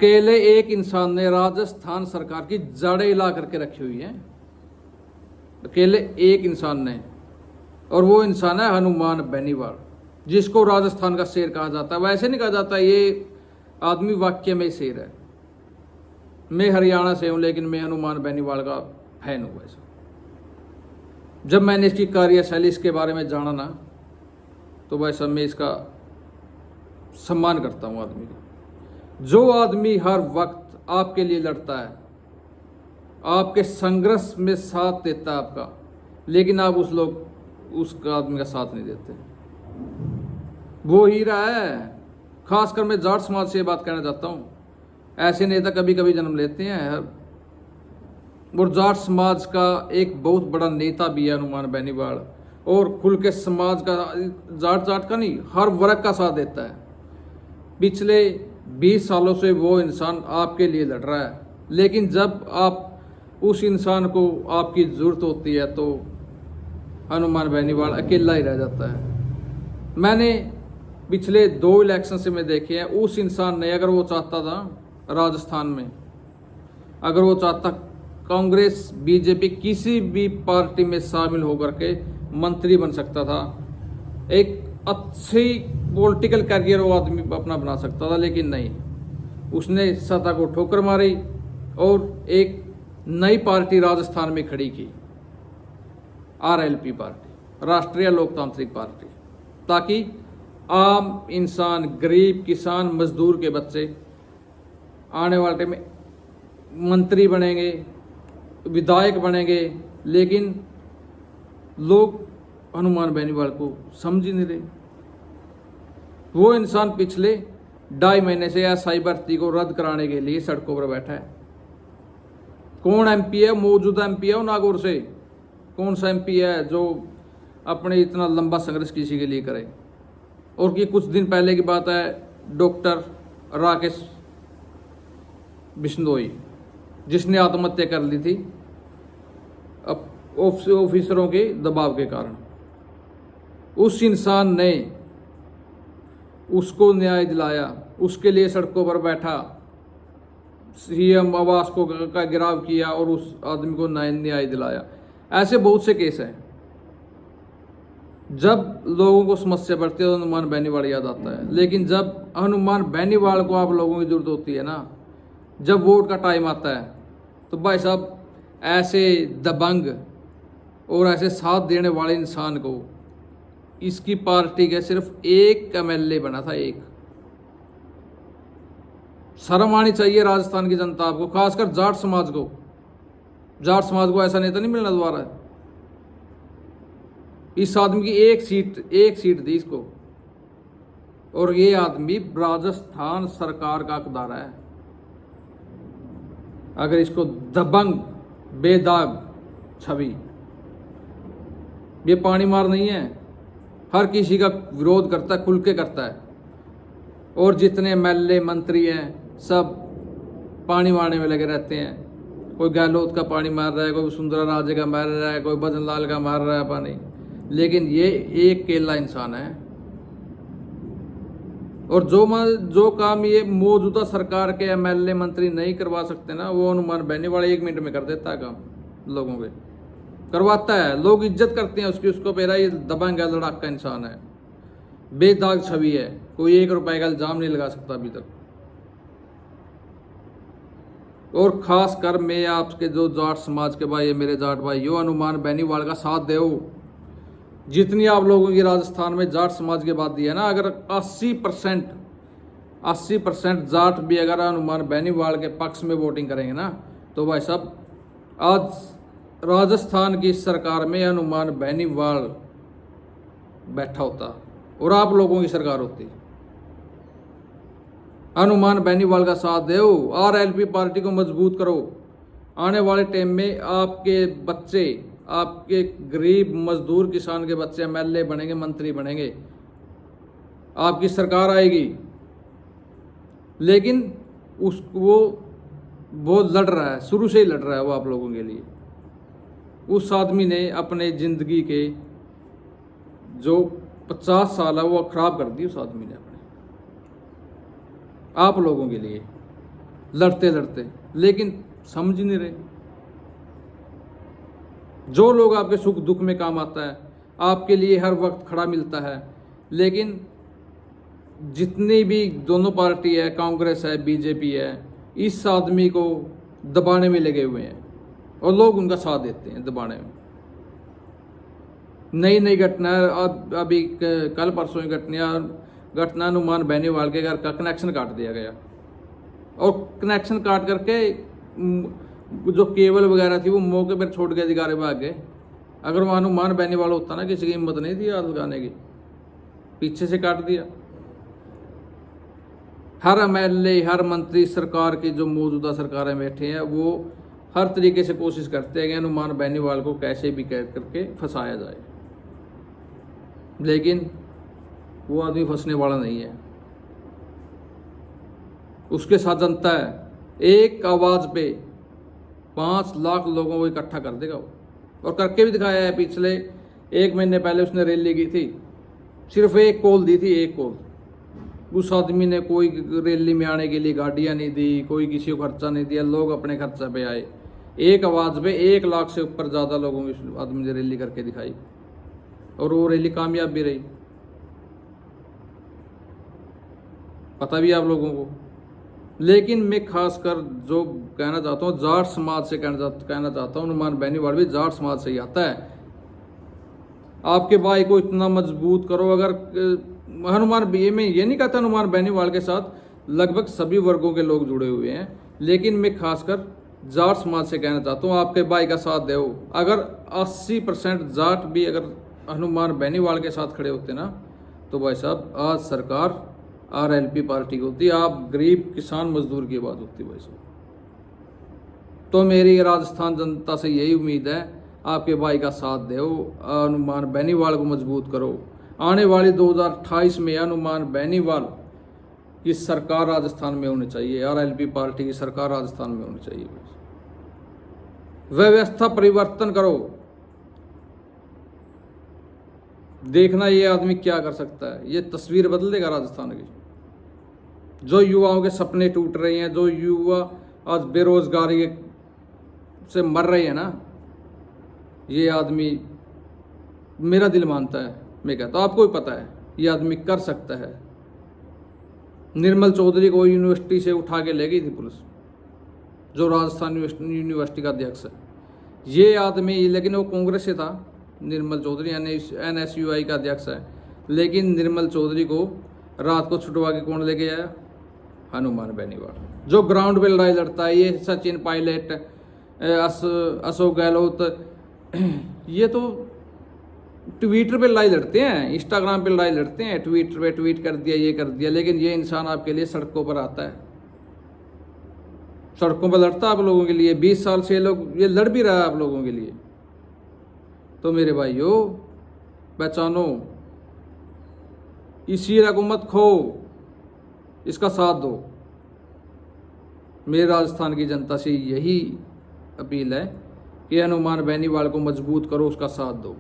अकेले एक इंसान ने राजस्थान सरकार की जड़ें हिला करके रखी हुई हैं। अकेले एक इंसान ने, और वो इंसान है हनुमान बेनीवाल, जिसको राजस्थान का शेर कहा जाता है। वैसे नहीं कहा जाता ये आदमी वाक्य में शेर है। मैं हरियाणा से हूं, लेकिन मैं हनुमान बेनीवाल का फैन हूं। वैसे जब मैंने इसकी कार्यशैली, इसके बारे में जाना ना, तो वैसा मैं इसका सम्मान करता हूं आदमी का। जो आदमी हर वक्त आपके लिए लड़ता है, आपके संघर्ष में साथ देता है आपका, लेकिन आप उसका आदमी का साथ नहीं देते, वो हीरा है। खासकर मैं जाट समाज से ये बात कहना चाहता हूँ। ऐसे नेता कभी कभी जन्म लेते हैं, और जाट समाज का एक बहुत बड़ा नेता भी है हनुमान बेनीवाल, और खुल के समाज का, जाट का नहीं, हर वर्ग का साथ देता है। पिछले 20 सालों से वो इंसान आपके लिए लड़ रहा है, लेकिन जब आप उस इंसान को आपकी ज़रूरत होती है तो हनुमान बेनीवाल अकेला ही रह जाता है। मैंने पिछले 2 इलेक्शन से मैं देखे हैं, उस इंसान ने अगर वो चाहता था राजस्थान में, अगर वो चाहता कांग्रेस बीजेपी किसी भी पार्टी में शामिल होकर के मंत्री बन सकता था, एक अच्छी पॉलिटिकल कैरियर वो आदमी अपना बना सकता था, लेकिन नहीं, उसने सत्ता को ठोकर मारी और एक नई पार्टी राजस्थान में खड़ी की, RLP पार्टी, राष्ट्रीय लोकतांत्रिक पार्टी, ताकि आम इंसान, गरीब किसान, मजदूर के बच्चे आने वाले में मंत्री बनेंगे, विधायक बनेंगे। लेकिन लोग हनुमान बेनीवाल को समझ ही नहीं रहे। वो इंसान पिछले 2.5 महीने से SI भर्ती को रद्द कराने के लिए सड़कों पर बैठा है। कौन MP है? मौजूदा MP है वो नागौर से। कौन सा MP है जो अपने इतना लंबा संघर्ष किसी के लिए करे? और कि कुछ दिन पहले की बात है, डॉक्टर राकेश बिश्नोई, जिसने आत्महत्या कर ली थी ऑफिसरों के दबाव के कारण। उस इंसान ने उसको न्याय दिलाया, उसके लिए सड़कों पर बैठा, CM आवास को का गिराव किया और उस आदमी को न्याय दिलाया। ऐसे बहुत से केस हैं। जब लोगों को समस्या बढ़ती है तो हनुमान बेनीवाल याद आता है, लेकिन जब हनुमान बेनीवाल को आप लोगों की जरूरत होती है ना, जब वोट का टाइम आता है, तो भाई साहब ऐसे दबंग और ऐसे साथ देने वाले इंसान को, इसकी पार्टी के सिर्फ एक MLA बना था, एक। शर्म आनी चाहिए राजस्थान की जनता को, खासकर जाट समाज को। जाट समाज को ऐसा नेता नहीं मिलना दोबारा। इस आदमी की एक सीट दी इसको, और ये आदमी राजस्थान सरकार का हकदार है। अगर इसको दबंग, बेदाग छवि, ये पानी मार नहीं है, हर किसी का विरोध करता है, खुल के करता है। और जितने MLA मंत्री हैं सब पानी मारने में लगे रहते हैं। कोई गहलोत का पानी मार रहा है, कोई सुंदरा राजे का मार रहा है, कोई भजन लाल का मार रहा है पानी, लेकिन ये एक अकेला इंसान है। और जो काम ये मौजूदा सरकार के MLA मंत्री नहीं करवा सकते ना, वो हनुमान बेनीवाल 1 मिनट में कर देता है काम। लोगों के करवाता है, लोग इज्जत करते हैं उसकी, उसको पेरा ये दबंग है, लड़ाका इंसान है, बेदाग छवि है, कोई 1 रुपए का इल्जाम नहीं लगा सकता अभी तक। और खास कर मैं आपके जो जाट समाज के भाई है, मेरे जाट भाई, यो हनुमान बेनीवाल का साथ दो। जितनी आप लोगों की राजस्थान में जाट समाज की बात दी है ना, अगर 80% जाट भी अगर हनुमान बेनीवाल के पक्ष में वोटिंग करेंगे ना, तो भाई साहब आज राजस्थान की सरकार में हनुमान बेनीवाल बैठा होता और आप लोगों की सरकार होती। हनुमान बेनीवाल का साथ दो, RLP पार्टी को मजबूत करो। आने वाले टाइम में आपके बच्चे, आपके गरीब मजदूर किसान के बच्चे MLA बनेंगे, मंत्री बनेंगे, आपकी सरकार आएगी। लेकिन वो लड़ रहा है, शुरू से ही लड़ रहा है वो आप लोगों के लिए। उस आदमी ने अपने जिंदगी के जो 50 साल है वो खराब कर दी उस आदमी ने अपने, आप लोगों के लिए। लड़ते लड़ते, लेकिन समझ ही नहीं रहे। जो लोग आपके सुख दुख में काम आता है, आपके लिए हर वक्त खड़ा मिलता है, लेकिन जितनी भी दोनों पार्टी है, कांग्रेस है, बीजेपी है, इस आदमी को दबाने में लगे हुए हैं और लोग उनका साथ देते हैं दबाने में। नई नई घटना, अभी कल परसों की घटना अनुमान बेनीवाल के घर का कनेक्शन काट दिया गया, और कनेक्शन काट करके जो केबल वगैरह थी वो मौके पर छोड़ के अधिकारी भाग गए। अगर वो अनुमान बेनीवाल होता ना, किसी की हिम्मत नहीं थी हाथ लगाने की, पीछे से काट दिया। हर एमएलए, हर मंत्री, सरकार की जो मौजूदा सरकारें बैठे हैं, वो हर तरीके से कोशिश करते हैं कि अनुमान बेनीवाल को कैसे भी कैद करके फंसाया जाए, लेकिन वो आदमी फंसने वाला नहीं है। उसके साथ जनता है, एक आवाज पे 5 लाख लोगों को इकट्ठा कर देगा वो, और करके भी दिखाया है। पिछले 1 महीने पहले उसने रैली की थी, सिर्फ एक कॉल दी थी, एक कॉल। उस आदमी ने कोई रैली में आने के लिए गाड़ियां नहीं दी, कोई किसी को खर्चा नहीं दिया, लोग अपने खर्चा पे आए। एक आवाज पे 1 लाख से ऊपर ज़्यादा लोगों की उस आदमी ने रैली करके दिखाई, और वो रैली कामयाब भी रही। पता भी आप लोगों को। लेकिन मैं खासकर जो कहना चाहता हूँ, जाट समाज से कहना चाहता हूँ, हनुमान बेनीवाल भी जाट समाज से ही आता है। आपके भाई को इतना मजबूत करो। अगर हनुमान, मैं ये नहीं कहता हनुमान बेनीवाल के साथ लगभग सभी वर्गों के लोग जुड़े हुए हैं, लेकिन मैं खासकर जाट समाज से कहना चाहता हूँ, आपके भाई का साथ दो। अगर 80% जाट भी अगर हनुमान बेनीवाल के साथ खड़े होते ना, तो भाई साहब आज सरकार आरएलपी पार्टी की होती, आप गरीब किसान मजदूर की बात होती भाई साहब। तो मेरी राजस्थान जनता से यही उम्मीद है, आपके भाई का साथ दो, हनुमान बेनीवाल को मजबूत करो। आने वाली 2028 में हनुमान बेनीवाल की सरकार राजस्थान में होनी चाहिए, आरएलपी पार्टी की सरकार राजस्थान में होनी चाहिए। व्यवस्था परिवर्तन करो, देखना ये आदमी क्या कर सकता है, ये तस्वीर बदल देगा राजस्थान की। जो युवाओं के सपने टूट रहे हैं, जो युवा आज बेरोजगारी से मर रहे हैं ना, ये आदमी, मेरा दिल मानता है, मैं कहता हूँ आपको भी पता है ये आदमी कर सकता है। निर्मल चौधरी को यूनिवर्सिटी से उठा के ले गई थी पुलिस, जो राजस्थान यूनिवर्सिटी का अध्यक्ष है ये आदमी, लेकिन वो कांग्रेस से था। निर्मल चौधरी NSUI का अध्यक्ष है, लेकिन निर्मल चौधरी को रात को छुटवा के कौन लेके आया? हनुमान बेनीवाल। जो ग्राउंड पे लड़ाई लड़ता है, ये सचिन पायलट, अशोक गहलोत, ये तो ट्विटर पे लड़ाई लड़ते हैं, इंस्टाग्राम पे लड़ाई लड़ते हैं, ट्विटर पे ट्वीट कर दिया, ये कर दिया, लेकिन ये इंसान आपके लिए सड़कों पर आता है, सड़कों पर लड़ता है आप लोगों के लिए। 20 साल से ये लड़ भी रहा है आप लोगों के लिए। तो मेरे भाइयों, पहचानो, इसी रंग मत खो, इसका साथ दो। मेरे राजस्थान की जनता से यही अपील है कि हनुमान बेनीवाल को मजबूत करो, उसका साथ दो।